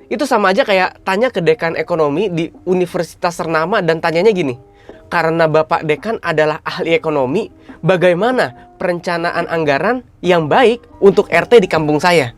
Itu sama aja kayak tanya ke dekan ekonomi di universitas ternama dan tanyanya gini, karena Bapak Dekan adalah ahli ekonomi, bagaimana perencanaan anggaran yang baik untuk RT di kampung saya?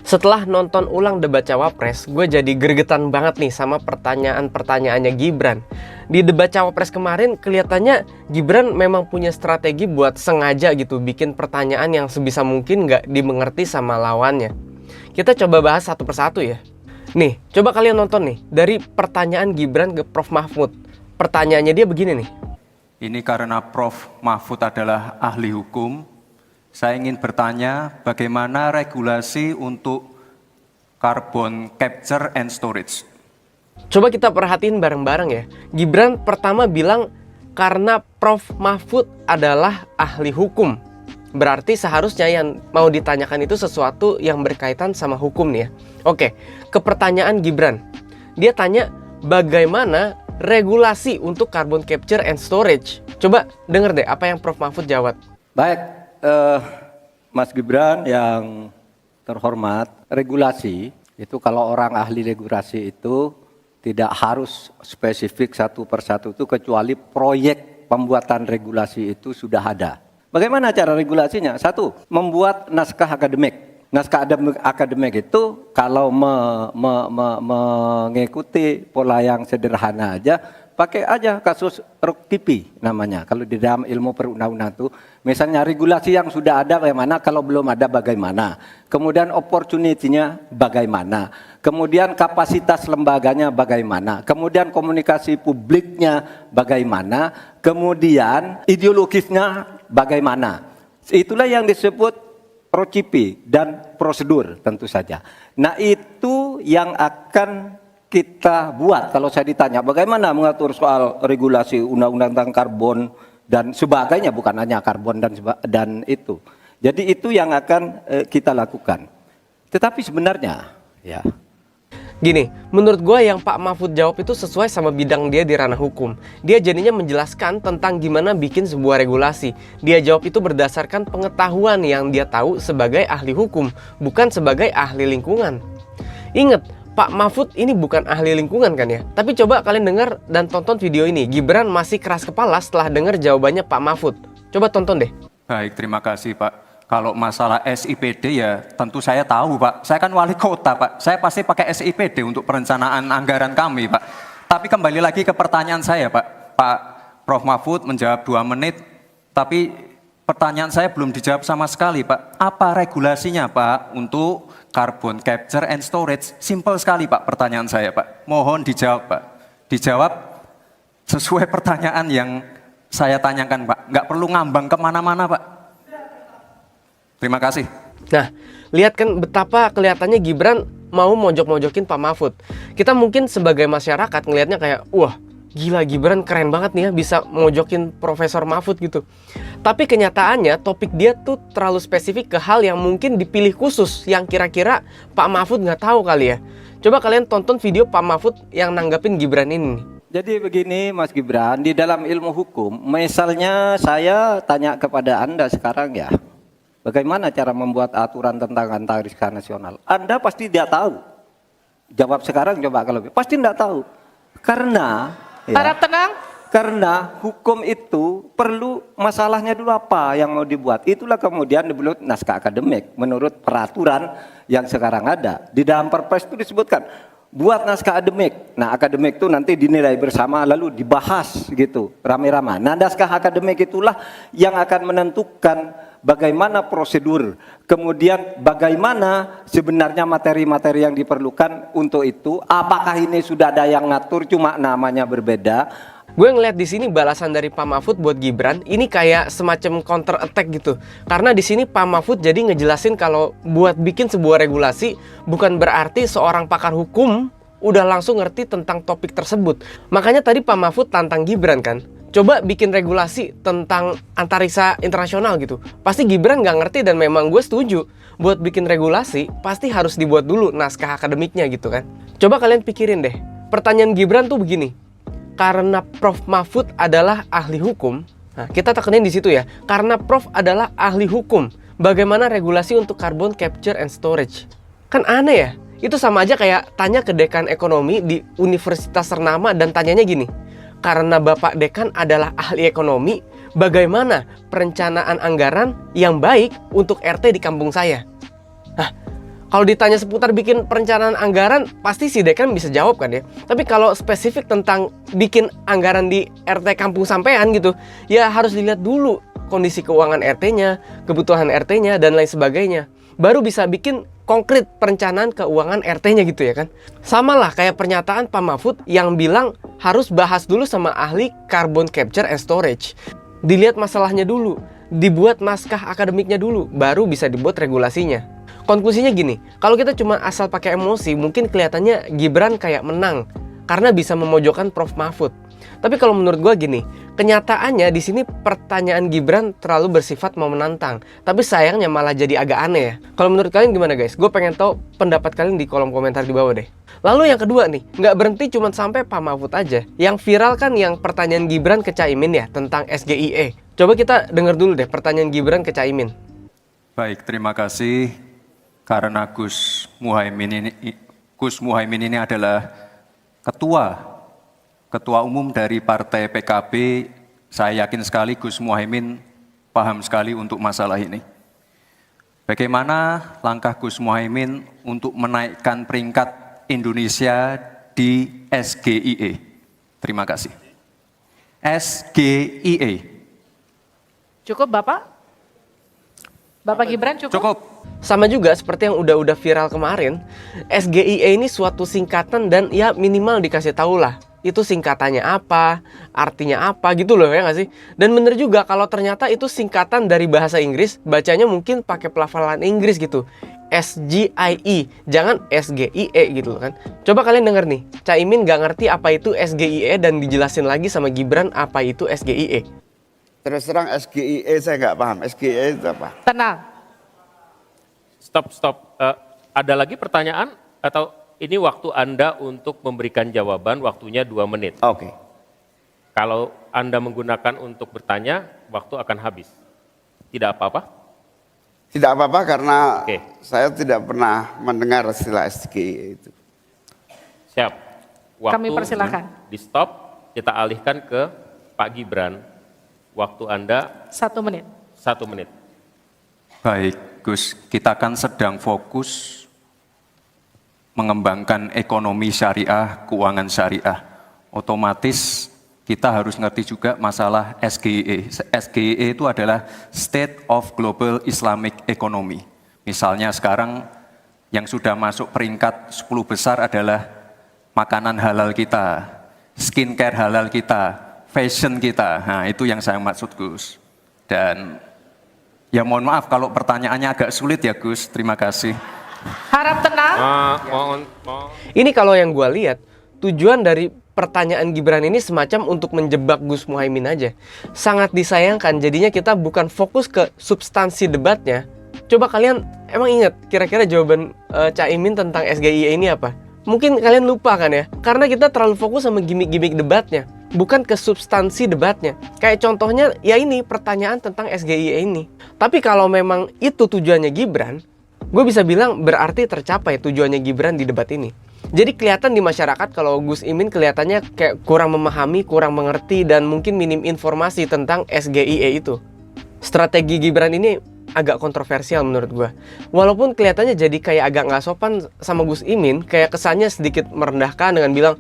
Setelah nonton ulang debat Cawapres, gue jadi gregetan banget nih sama pertanyaan-pertanyaannya Gibran. Di debat Cawapres kemarin kelihatannya Gibran memang punya strategi buat sengaja gitu bikin pertanyaan yang sebisa mungkin nggak dimengerti sama lawannya. Kita coba bahas satu persatu ya. Nih, coba kalian nonton nih dari pertanyaan Gibran ke Prof. Mahfud. Pertanyaannya dia begini nih. Ini karena Prof. Mahfud adalah ahli hukum, saya ingin bertanya bagaimana regulasi untuk carbon capture and storage. Coba kita perhatiin bareng-bareng ya. Gibran pertama bilang karena Prof. Mahfud adalah ahli hukum. Berarti seharusnya yang mau ditanyakan itu sesuatu yang berkaitan sama hukum nih ya. Oke, ke pertanyaan Gibran. Dia tanya bagaimana regulasi untuk carbon capture and storage. Coba denger deh apa yang Prof. Mahfud jawab. Baik, Mas Gibran yang terhormat, regulasi itu kalau orang ahli regulasi itu tidak harus spesifik satu persatu itu kecuali proyek pembuatan regulasi itu sudah ada. Bagaimana cara regulasinya? Satu, membuat naskah akademik. Naskah akademik itu kalau mengikuti pola yang sederhana aja, pakai aja kasus Ruktipi namanya. Kalau di dalam ilmu perundang-undangan itu, misalnya regulasi yang sudah ada bagaimana, kalau belum ada bagaimana. Kemudian opportunity-nya bagaimana. Kemudian kapasitas lembaganya bagaimana. Kemudian komunikasi publiknya bagaimana. Kemudian ideologisnya bagaimana. Itulah yang disebut Ruktipi dan prosedur tentu saja. Nah itu yang akan kita buat. Kalau saya ditanya bagaimana mengatur soal regulasi undang-undang tentang karbon dan sebagainya, bukan hanya karbon dan itu. Jadi itu yang akan kita lakukan. Tetapi sebenarnya ya Gini, menurut gue yang Pak Mahfud jawab itu sesuai sama bidang dia di ranah hukum. Dia jadinya menjelaskan tentang gimana bikin sebuah regulasi. Dia jawab itu berdasarkan pengetahuan yang dia tahu sebagai ahli hukum, bukan sebagai ahli lingkungan. Ingat, Pak Mahfud ini bukan ahli lingkungan kan ya? Tapi coba kalian dengar dan tonton video ini. Gibran masih keras kepala setelah dengar jawabannya Pak Mahfud. Coba tonton deh. Baik, terima kasih Pak. Kalau masalah SIPD ya tentu saya tahu Pak. Saya kan wali kota Pak. Saya pasti pakai SIPD untuk perencanaan anggaran kami Pak. Tapi kembali lagi ke pertanyaan saya Pak. Pak Prof. Mahfud menjawab 2 menit. Tapi pertanyaan saya belum dijawab sama sekali Pak. Apa regulasinya Pak untuk carbon capture and storage? Simple sekali Pak pertanyaan saya Pak. Mohon dijawab Pak. Dijawab sesuai pertanyaan yang saya tanyakan Pak. Nggak perlu ngambang kemana-mana Pak. Terima kasih. Nah, lihat kan betapa kelihatannya Gibran mau mojok-mojokin Pak Mahfud. Kita mungkin sebagai masyarakat ngelihatnya kayak, wah gila Gibran keren banget nih ya bisa mojokin Profesor Mahfud gitu. Tapi kenyataannya topik dia tuh terlalu spesifik ke hal yang mungkin dipilih khusus yang kira-kira Pak Mahfud nggak tahu kali ya. Coba kalian tonton video Pak Mahfud yang nanggapin Gibran ini nih. Jadi begini Mas Gibran, di dalam ilmu hukum, misalnya saya tanya kepada Anda sekarang ya, bagaimana cara membuat aturan tentang antariksa nasional? Anda pasti tidak tahu. Jawab sekarang coba kalau pasti tidak tahu. Karena ya, Harap tenang. karena hukum itu perlu masalahnya dulu apa yang mau dibuat. Itulah kemudian dibuat naskah akademik menurut peraturan yang sekarang ada. Di dalam Perpres itu disebutkan buat naskah akademik. Nah, akademik itu nanti dinilai bersama lalu dibahas gitu, rame-rame. Nah, naskah akademik itulah yang akan menentukan bagaimana prosedur, kemudian bagaimana sebenarnya materi-materi yang diperlukan untuk itu. Apakah ini sudah ada yang ngatur cuma namanya berbeda? Gue ngeliat di sini balasan dari Pak Mahfud buat Gibran ini kayak semacam counter attack gitu. Karena di sini Pak Mahfud jadi ngejelasin kalau buat bikin sebuah regulasi bukan berarti seorang pakar hukum udah langsung ngerti tentang topik tersebut. Makanya tadi Pak Mahfud tantang Gibran kan, coba bikin regulasi tentang antariksa internasional gitu. Pasti Gibran nggak ngerti dan memang gue setuju. Buat bikin regulasi pasti harus dibuat dulu naskah akademiknya gitu kan. Coba kalian pikirin deh, pertanyaan Gibran tuh begini. Karena Prof. Mahfud adalah ahli hukum, nah kita tekenin di situ ya. Karena Prof adalah ahli hukum, Bagaimana regulasi untuk carbon capture and storage? Kan aneh ya? Itu sama aja kayak tanya ke dekan ekonomi di universitas ternama dan tanyanya gini, karena Bapak Dekan adalah ahli ekonomi, bagaimana perencanaan anggaran yang baik untuk RT di kampung saya? Nah, kalau ditanya seputar bikin perencanaan anggaran, pasti si Dekan bisa jawab kan ya. Tapi kalau spesifik tentang bikin anggaran di RT kampung sampean gitu, ya harus dilihat dulu kondisi keuangan RT-nya, kebutuhan RT-nya, dan lain sebagainya. Baru bisa bikin konkret perencanaan keuangan RT-nya gitu ya kan. Sama lah kayak pernyataan Pak Mahfud yang bilang harus bahas dulu sama ahli carbon capture and storage. Dilihat masalahnya dulu, dibuat naskah akademiknya dulu, baru bisa dibuat regulasinya. Konklusinya gini, kalau kita cuma asal pakai emosi, mungkin kelihatannya Gibran kayak menang karena bisa memojokkan Prof Mahfud. Tapi kalau menurut gue gini, kenyataannya di sini pertanyaan Gibran terlalu bersifat mau menantang. Tapi sayangnya malah jadi agak aneh ya. Kalau menurut kalian gimana guys? Gue pengen tahu pendapat kalian di kolom komentar di bawah deh. Lalu yang kedua nih, nggak berhenti cuma sampai Pak Mahfud aja. Yang viral kan yang pertanyaan Gibran ke Caimin ya tentang SGIE. Coba kita dengar dulu deh pertanyaan Gibran ke Caimin. Baik, terima kasih. Karena Gus Muhaimin ini adalah ketua umum dari Partai PKB, saya yakin sekali Gus Muhaimin paham sekali untuk masalah ini. Bagaimana langkah Gus Muhaimin untuk menaikkan peringkat Indonesia di SGIE? Terima kasih. SGIE. Cukup Bapak? Bapak Gibran cukup? Cukup. Sama juga seperti yang udah viral kemarin, SGIE ini suatu singkatan dan ya minimal dikasih tahu lah. Itu singkatannya apa, artinya apa gitu loh ya nggak sih? Dan bener juga kalau ternyata itu singkatan dari bahasa Inggris, bacanya mungkin pakai pelafalan Inggris gitu. SGIE, jangan SGIE gitu loh kan. Coba kalian denger nih, Caimin nggak ngerti apa itu SGIE dan dijelasin lagi sama Gibran apa itu SGIE. Terus terang SGIE saya nggak paham. SGIE itu apa? Tenang. Stop. Ada lagi pertanyaan atau ini waktu Anda untuk memberikan jawaban, waktunya 2 menit. Oke. Kalau Anda menggunakan untuk bertanya, waktu akan habis. Tidak apa-apa? Tidak apa-apa karena Oke. saya tidak pernah mendengar istilah SGIE itu. Siap. Waktu Kami persilakan. di stop, kita alihkan ke Pak Gibran. Waktu Anda 1 menit. 1 menit. Baik, Gus, kita kan sedang fokus mengembangkan ekonomi syariah, keuangan syariah. Otomatis kita harus ngerti juga masalah SGIE. SGIE itu adalah State of Global Islamic Economy. Misalnya sekarang yang sudah masuk peringkat 10 besar adalah makanan halal kita, skincare halal kita, fashion kita. Nah, itu yang saya maksud, Gus. Dan ya mohon maaf kalau pertanyaannya agak sulit ya, Gus. Terima kasih. Harap tenang. Mohon. Ini kalau yang gue lihat, tujuan dari pertanyaan Gibran ini semacam untuk menjebak Gus Muhaimin aja. Sangat disayangkan, jadinya kita bukan fokus ke substansi debatnya. Coba kalian emang ingat kira-kira jawaban Caimin tentang SGIE ini apa? Mungkin kalian lupa kan ya? Karena kita terlalu fokus sama gimmick-gimmick debatnya, bukan ke substansi debatnya. Kayak contohnya ya ini pertanyaan tentang SGIE ini. Tapi kalau memang itu tujuannya Gibran, gue bisa bilang berarti tercapai tujuannya Gibran di debat ini. Jadi kelihatan di masyarakat kalau Gus Imin kelihatannya kayak kurang memahami, kurang mengerti, dan mungkin minim informasi tentang SGIE itu. Strategi Gibran ini agak kontroversial menurut gue. Walaupun kelihatannya jadi kayak agak nggak sopan sama Gus Imin, kayak kesannya sedikit merendahkan dengan bilang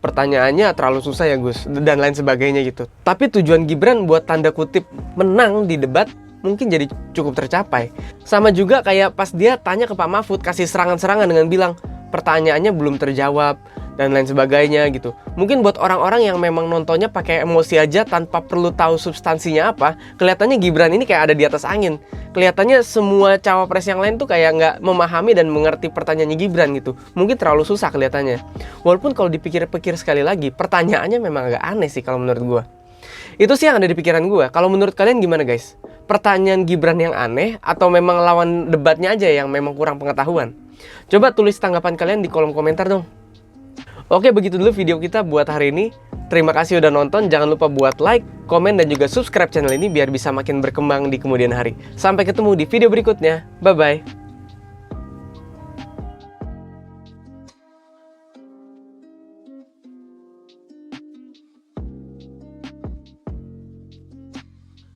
pertanyaannya terlalu susah ya Gus, dan lain sebagainya gitu. Tapi tujuan Gibran buat tanda kutip menang di debat mungkin jadi cukup tercapai. Sama juga kayak pas dia tanya ke Pak Mahfud, kasih serangan-serangan dengan bilang pertanyaannya belum terjawab dan lain sebagainya gitu. Mungkin buat orang-orang yang memang nontonnya pakai emosi aja tanpa perlu tahu substansinya apa, kelihatannya Gibran ini kayak ada di atas angin. Kelihatannya semua cawapres yang lain tuh kayak nggak memahami dan mengerti pertanyaannya Gibran gitu. Mungkin terlalu susah kelihatannya. Walaupun kalau dipikir-pikir sekali lagi, pertanyaannya memang agak aneh sih kalau menurut gue. Itu sih yang ada di pikiran gue. Kalau menurut kalian gimana guys? Pertanyaan Gibran yang aneh atau memang lawan debatnya aja yang memang kurang pengetahuan? Coba tulis tanggapan kalian di kolom komentar dong. Oke, begitu dulu video kita buat hari ini. Terima kasih udah nonton, jangan lupa buat like, komen, dan juga subscribe channel ini biar bisa makin berkembang di kemudian hari. Sampai ketemu di video berikutnya, bye-bye.